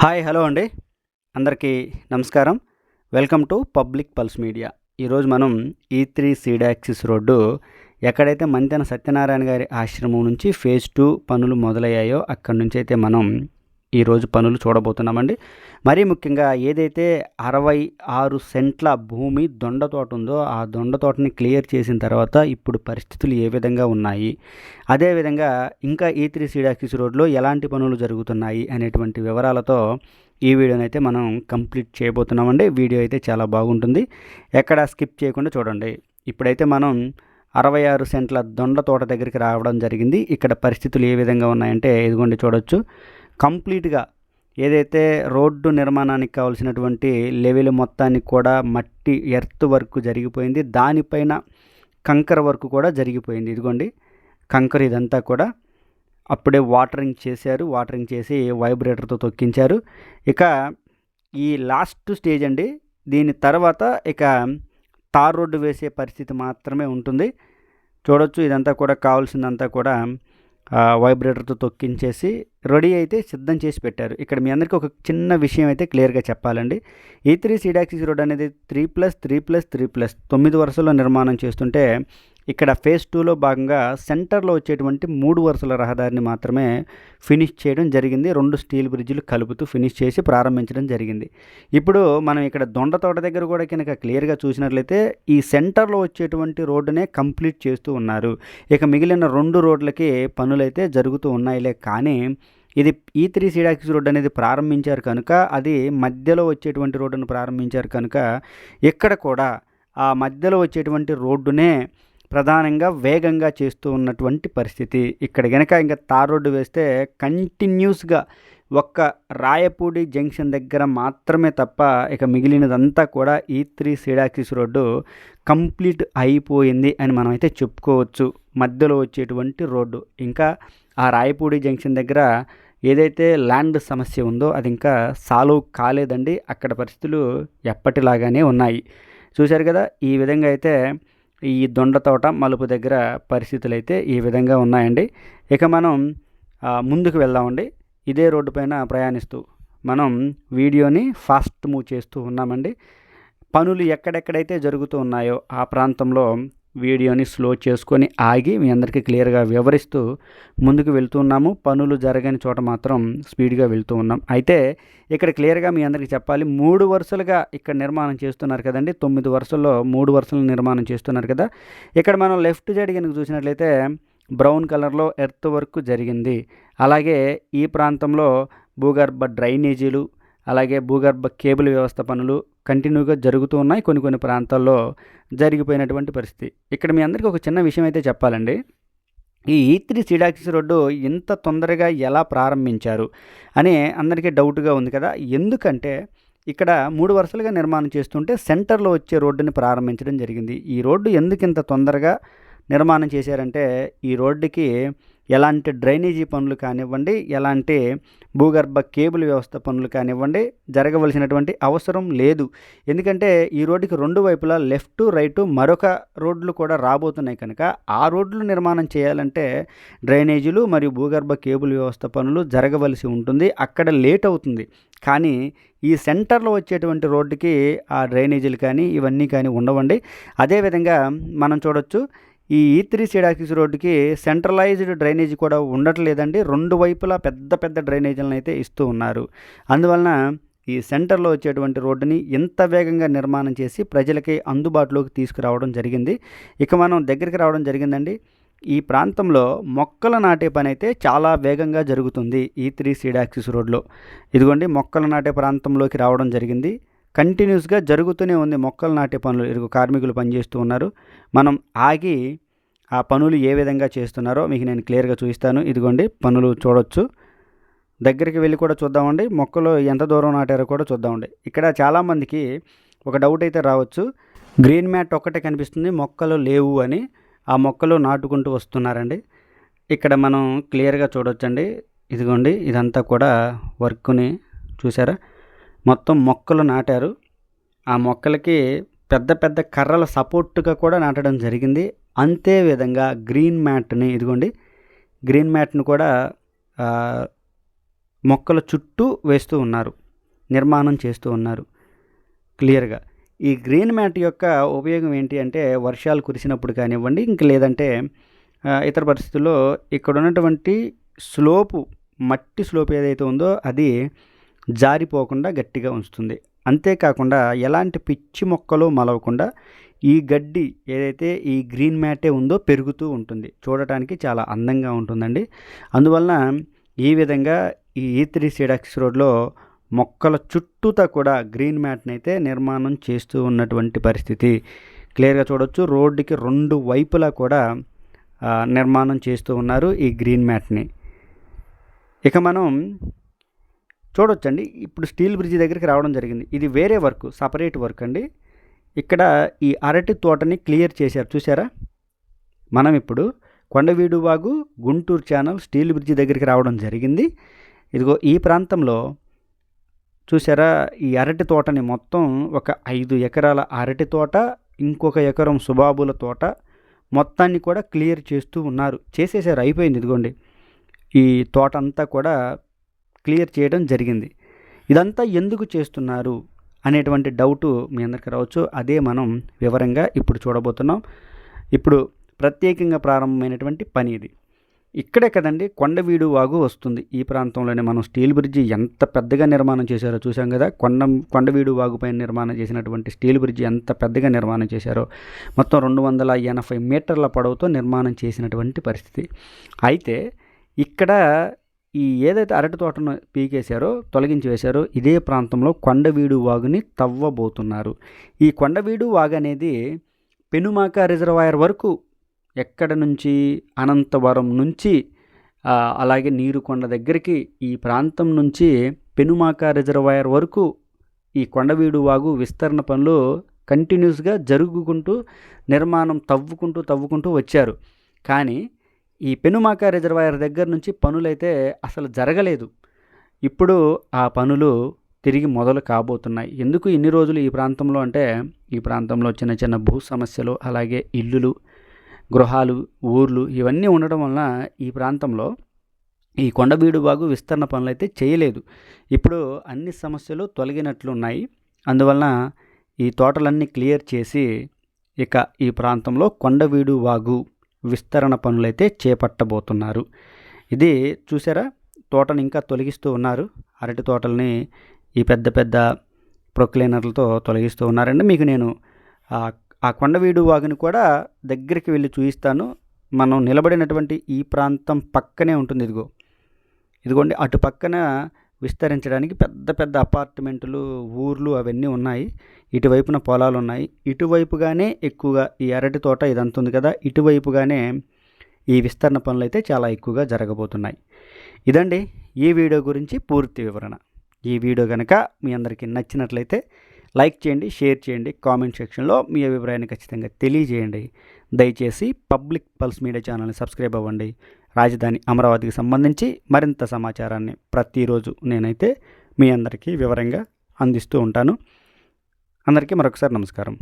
Hi hello అండి. అందరికీ నమస్కారం. Welcome to public pulse media. ఈరోజు మనం E3 సీడ్ యాక్సిస్ రోడ్డు ఎక్కడైతే మంతెన సత్యనారాయణ గారి ఆశ్రమం నుంచి ఫేజ్ 2 పనులు మొదలయ్యాయో అక్కడి నుంచి అయితే మనం ఈరోజు పనులు చూడబోతున్నామండి. మరీ ముఖ్యంగా ఏదైతే 66 సెంట్ల భూమి దొండ తోట ఉందో ఆ దొండ తోటని క్లియర్ చేసిన తర్వాత ఇప్పుడు పరిస్థితులు ఏ విధంగా ఉన్నాయి, అదేవిధంగా ఇంకా E3 సీడ్ యాక్సిస్ రోడ్లో ఎలాంటి పనులు జరుగుతున్నాయి అనేటువంటి వివరాలతో ఈ వీడియోని అయితే మనం కంప్లీట్ చేయబోతున్నామండి. వీడియో అయితే చాలా బాగుంటుంది, ఎక్కడ స్కిప్ చేయకుండా చూడండి. ఇప్పుడైతే మనం 66 సెంట్ల దొండ తోట దగ్గరికి రావడం జరిగింది. ఇక్కడ పరిస్థితులు ఏ విధంగా ఉన్నాయంటే ఇదిగోండి చూడొచ్చు. కంప్లీట్గా ఏదైతే రోడ్డు నిర్మాణానికి కావాల్సినటువంటి లెవెల్ మొత్తానికి కూడా మట్టి ఎర్త్ వర్క్ జరిగిపోయింది. దానిపైన కంకర వర్క్ కూడా జరిగిపోయింది. ఇదిగోండి కంకర ఇదంతా కూడా అప్పుడే వాటరింగ్ చేశారు. వాటరింగ్ చేసి వైబ్రేటర్తో తొక్కించారు. ఇక ఈ లాస్ట్ స్టేజ్ అండి. దీని తర్వాత ఇక తార్ రోడ్డు వేసే పరిస్థితి మాత్రమే ఉంటుంది. చూడొచ్చు ఇదంతా కూడా కావాల్సిందంతా కూడా వైబ్రేటర్తో తొక్కించేసి రెడీ అయితే సిద్ధం చేసి పెట్టారు. ఇక్కడ మీ అందరికీ ఒక చిన్న విషయం అయితే క్లియర్గా చెప్పాలండి. E3 సీడ్ యాక్సిస్ రోడ్ అనేది 3+3+3+, 9 వరుసల్లో నిర్మాణం చేస్తుంటే ఇక్కడ ఫేజ్ 2లో భాగంగా సెంటర్లో వచ్చేటువంటి 3 వరుసల రహదారిని మాత్రమే ఫినిష్ చేయడం జరిగింది. 2 స్టీల్ బ్రిడ్జిలు కలుపుతూ ఫినిష్ చేసి ప్రారంభించడం జరిగింది. ఇప్పుడు మనం ఇక్కడ దొండ తోట దగ్గర కూడా కనుక క్లియర్గా చూసినట్లయితే ఈ సెంటర్లో వచ్చేటువంటి రోడ్డునే కంప్లీట్ చేస్తూ ఉన్నారు. ఇక మిగిలిన 2 రోడ్లకి పనులైతే జరుగుతూ ఉన్నాయిలే. కానీ ఇది E3 సీడ్ యాక్సిస్ రోడ్ అనేది ప్రారంభించారు కనుక, అది మధ్యలో వచ్చేటువంటి రోడ్డును ప్రారంభించారు కనుక ఇక్కడ కూడా ఆ మధ్యలో వచ్చేటువంటి రోడ్డునే ప్రధానంగా వేగంగా చేస్తూ ఉన్నటువంటి పరిస్థితి. ఇక్కడ కనుక ఇంకా తార్ రోడ్డు వేస్తే కంటిన్యూస్గా ఒక్క రాయపూడి జంక్షన్ దగ్గర మాత్రమే తప్ప ఇక మిగిలినదంతా కూడా E3 seed axis road complete అయిపోయింది అని మనం అయితే చెప్పుకోవచ్చు. మధ్యలో వచ్చేటువంటి రోడ్డు ఇంకా ఆ రాయపూడి జంక్షన్ దగ్గర ఏదైతే ల్యాండ్ సమస్య ఉందో అది ఇంకా సాల్వ్ కాలేదండి. అక్కడ పరిస్థితులు ఎప్పటిలాగానే ఉన్నాయి. చూశారు కదా, ఈ విధంగా అయితే ఈ దొండ తోట మలుపు దగ్గర పరిస్థితులు అయితే ఈ విధంగా ఉన్నాయండి. ఇక మనం ముందుకు వెళ్దామండి. ఇదే రోడ్డు పైన ప్రయాణిస్తూ మనం వీడియోని ఫాస్ట్ మూవ్ చేస్తూ ఉన్నామండి. పనులు ఎక్కడెక్కడైతే జరుగుతూ ఉన్నాయో ఆ ప్రాంతంలో వీడియోని స్లో చేసుకొని ఆగి మీ అందరికీ క్లియర్గా వివరిస్తూ ముందుకు వెళ్తూ ఉన్నాము. పనులు జరగని చోట మాత్రం స్పీడ్గా వెళ్తూ ఉన్నాం. అయితే ఇక్కడ క్లియర్గా మీ అందరికీ చెప్పాలి, 3 వరుసలుగా ఇక్కడ నిర్మాణం చేస్తున్నారు కదండి. 9 వరుసల్లో 3 వరుసలు నిర్మాణం చేస్తున్నారు కదా. ఇక్కడ మనం లెఫ్ట్ సైడ్ కనుక చూసినట్లయితే బ్రౌన్ కలర్లో ఎర్త్ వర్క్ జరిగింది. అలాగే ఈ ప్రాంతంలో భూగర్భ డ్రైనేజీలు, అలాగే భూగర్భ కేబుల్ వ్యవస్థ పనులు కంటిన్యూగా జరుగుతూ ఉన్నాయి. కొన్ని ప్రాంతాల్లో జరిగిపోయినటువంటి పరిస్థితి. ఇక్కడ మీ అందరికీ ఒక చిన్న విషయం అయితే చెప్పాలండి. ఈ E3 సీడ్ యాక్సిస్ రోడ్డు ఇంత తొందరగా ఎలా ప్రారంభించారు అని అందరికీ డౌట్గా ఉంది కదా. ఎందుకంటే ఇక్కడ 3 వరుసలుగా నిర్మాణం చేస్తుంటే సెంటర్లో వచ్చే రోడ్డుని ప్రారంభించడం జరిగింది. ఈ రోడ్డు ఎందుకు ఇంత తొందరగా నిర్మాణం చేశారంటే ఈ రోడ్డుకి ఎలాంటి డ్రైనేజీ పనులు కానివ్వండి, ఎలాంటి భూగర్భ కేబుల్ వ్యవస్థ పనులు కానివ్వండి జరగవలసినటువంటి అవసరం లేదు. ఎందుకంటే ఈ రోడ్డుకి 2 వైపులా లెఫ్ట్ రైట్ మరొక రోడ్లు కూడా రాబోతున్నాయి కనుక ఆ రోడ్లు నిర్మాణం చేయాలంటే డ్రైనేజీలు మరియు భూగర్భ కేబుల్ వ్యవస్థ పనులు జరగవలసి ఉంటుంది. అక్కడ లేట్ అవుతుంది. కానీ ఈ సెంటర్లో వచ్చేటువంటి రోడ్డుకి ఆ డ్రైనేజీలు కానీ ఇవన్నీ కానీ ఉండవండి. అదేవిధంగా మనం చూడొచ్చు ఈ E3 సీడ్ యాక్సిస్ రోడ్డుకి సెంట్రలైజ్డ్ డ్రైనేజీ కూడా ఉండట్లేదండి. 2 వైపులా పెద్ద డ్రైనేజీలను అయితే ఇస్తూ ఉన్నారు. అందువలన ఈ సెంటర్లో వచ్చేటువంటి రోడ్డుని ఎంత వేగంగా నిర్మాణం చేసి ప్రజలకి అందుబాటులోకి తీసుకురావడం జరిగింది. ఇక మనం దగ్గరికి రావడం జరిగిందండి. ఈ ప్రాంతంలో మొక్కలు నాటే పని అయితే చాలా వేగంగా జరుగుతుంది E3 సీడ్ యాక్సిస్ రోడ్లో. ఇదిగోండి మొక్కలు నాటే ప్రాంతంలోకి రావడం జరిగింది. కంటిన్యూస్గా జరుగుతూనే ఉంది మొక్కలు నాటే పనులు. ఇరుగు కార్మికులు పనిచేస్తూ ఉన్నారు. మనం ఆగి ఆ పనులు ఏ విధంగా చేస్తున్నారో మీకు నేను క్లియర్గా చూపిస్తాను. ఇదిగోండి పనులు చూడొచ్చు. దగ్గరికి వెళ్ళి కూడా చూద్దామండి. మొక్కలు ఎంత దూరం నాటారో కూడా చూద్దామండి. ఇక్కడ చాలామందికి ఒక డౌట్ అయితే రావచ్చు, గ్రీన్ మ్యాట్ ఒక్కటే కనిపిస్తుంది, మొక్కలు లేవు అని. ఆ మొక్కలు నాటుకుంటూ వస్తున్నారండి. ఇక్కడ మనం క్లియర్గా చూడొచ్చండి. ఇదిగోండి ఇదంతా కూడా వర్క్ని చూసారా, మొత్తం మొక్కలు నాటారు. ఆ మొక్కలకి పెద్ద కర్రల సపోర్ట్గా కూడా నాటడం జరిగింది. అంతే విధంగా గ్రీన్ మ్యాట్ని ఇదిగోండి గ్రీన్ మ్యాట్ని కూడా మొక్కల చుట్టూ వేస్తూ ఉన్నారు, నిర్మాణం చేస్తూ ఉన్నారు క్లియర్గా. ఈ గ్రీన్ మ్యాట్ యొక్క ఉపయోగం ఏంటి అంటే వర్షాలు కురిసినప్పుడు కానివ్వండి, ఇంక లేదంటే ఇతర పరిస్థితుల్లో ఇక్కడ ఉన్నటువంటి స్లోపు, మట్టి స్లోప్ ఏదైతే ఉందో అది జారిపోకుండా గట్టిగా ఉంచుతుంది. అంతేకాకుండా ఎలాంటి పిచ్చి మొక్కలు మలవకుండా ఈ గడ్డి ఏదైతే ఈ గ్రీన్ మ్యాటే ఉందో పెరుగుతూ ఉంటుంది, చూడటానికి చాలా అందంగా ఉంటుందండి. అందువలన ఈ విధంగా ఈ E3 సీడాక్సిస్ రోడ్లో మొక్కల చుట్టూతా కూడా గ్రీన్ మ్యాట్ని అయితే నిర్మాణం చేస్తూ ఉన్నటువంటి పరిస్థితి క్లియర్గా చూడవచ్చు. రోడ్డుకి 2 వైపులా కూడా నిర్మాణం చేస్తూ ఉన్నారు ఈ గ్రీన్ మ్యాట్ని. ఇక మనం చూడొచ్చండి, ఇప్పుడు స్టీల్ బ్రిడ్జి దగ్గరికి రావడం జరిగింది. ఇది వేరే వర్క్, సపరేట్ వర్క్ అండి. ఇక్కడ ఈ అరటి తోటని క్లియర్ చేశారు, చూసారా. మనం ఇప్పుడు కొండవీడు వాగు గుంటూరు ఛానల్ స్టీల్ బ్రిడ్జి దగ్గరికి రావడం జరిగింది. ఇదిగో ఈ ప్రాంతంలో చూసారా, ఈ అరటి తోటని మొత్తం ఒక 5 ఎకరాల అరటి తోట, ఇంకొక ఎకరం సుబాబుల తోట మొత్తాన్ని కూడా క్లియర్ చేస్తూ ఉన్నారు. చేసేసారు, అయిపోయింది. ఇదిగోండి ఈ తోట అంతా కూడా క్లియర్ చేయడం జరిగింది. ఇదంతా ఎందుకు చేస్తున్నారు అనేటువంటి డౌటు మీ అందరికీ రావచ్చు. అదే మనం వివరంగా ఇప్పుడు చూడబోతున్నాం. ఇప్పుడు ప్రత్యేకంగా ప్రారంభమైనటువంటి పని ఇది. ఇక్కడే కదండి కొండవీడు వాగు వస్తుంది. ఈ ప్రాంతంలోనే మనం స్టీల్ బ్రిడ్జి ఎంత పెద్దగా నిర్మాణం చేశారో చూసాం కదా. కొండవీడు వాగు పైన నిర్మాణం చేసినటువంటి స్టీల్ బ్రిడ్జి ఎంత పెద్దగా నిర్మాణం చేశారో, మొత్తం 280 మీటర్ల పొడవుతో నిర్మాణం చేసినటువంటి పరిస్థితి. అయితే ఇక్కడ ఈ ఏదైతే అరటి తోటను పీకేశారో, తొలగించి వేశారో, ఇదే ప్రాంతంలో కొండవీడు వాగుని తవ్వబోతున్నారు. ఈ కొండవీడు వాగు అనేది పెనుమాక రిజర్వాయర్ వరకు, ఎక్కడ నుంచి అనంతవరం నుంచి అలాగే నీరుకొండ దగ్గరికి ఈ ప్రాంతం నుంచి పెనుమాక రిజర్వాయర్ వరకు ఈ కొండవీడు వాగు విస్తరణ పనులు కంటిన్యూస్గా జరుగుకుంటూ నిర్మాణం తవ్వుకుంటూ వచ్చారు. కానీ ఈ పెనుమాక రిజర్వాయర్ దగ్గర నుంచి పనులైతే అసలు జరగలేదు. ఇప్పుడు ఆ పనులు తిరిగి మొదలు కాబోతున్నాయి. ఎందుకు ఇన్ని రోజులు ఈ ప్రాంతంలో అంటే, ఈ ప్రాంతంలో చిన్న చిన్న భూ సమస్యలు, అలాగే ఇల్లులు, గృహాలు, ఊర్లు ఇవన్నీ ఉండడం వలన ఈ ప్రాంతంలో ఈ కొండవీడు వాగు విస్తరణ పనులు అయితే చేయలేదు. ఇప్పుడు అన్ని సమస్యలు తొలగినట్లున్నాయి. అందువలన ఈ తోటలన్నీ క్లియర్ చేసి ఇక ఈ ప్రాంతంలో కొండవీడు వాగు విస్తరణ పనులైతే చేపట్టబోతున్నారు. ఇది చూసారా, తోటను ఇంకా తొలగిస్తూ ఉన్నారు. అరటి తోటల్ని ఈ పెద్ద పెద్ద ప్రొక్లైనర్లతో తొలగిస్తూ ఉన్నారండి. మీకు నేను ఆ కొండవీడు వాగుని కూడా దగ్గరికి వెళ్ళి చూపిస్తాను. మనం నిలబడినటువంటి ఈ ప్రాంతం పక్కనే ఉంటుంది. ఇదిగోండి అటు పక్కన విస్తరించడానికి పెద్ద పెద్ద అపార్ట్మెంట్లు, ఊర్లు అవన్నీ ఉన్నాయి. ఇటువైపున పొలాలు ఉన్నాయి. ఇటువైపుగానే ఎక్కువగా ఈ అరటి తోట ఇదంతా ఉంది కదా, ఇటువైపుగానే ఈ విస్తరణ పనులు అయితే చాలా ఎక్కువగా జరగబోతున్నాయి. ఇదండి ఈ వీడియో గురించి పూర్తి వివరణ. ఈ వీడియో కనుక మీ అందరికీ నచ్చినట్లయితే లైక్ చేయండి, షేర్ చేయండి, కామెంట్ సెక్షన్లో మీ అభిప్రాయాన్ని ఖచ్చితంగా తెలియజేయండి. దయచేసి పబ్లిక్ పల్స్ మీడియా ఛానల్ని సబ్స్క్రైబ్ అవ్వండి. రాజధాని అమరావతికి సంబంధించి మరింత సమాచారాన్ని ప్రతిరోజు నేనైతే మీ అందరికీ వివరంగా అందిస్తూ ఉంటాను. అందరికీ మరొకసారి నమస్కారం.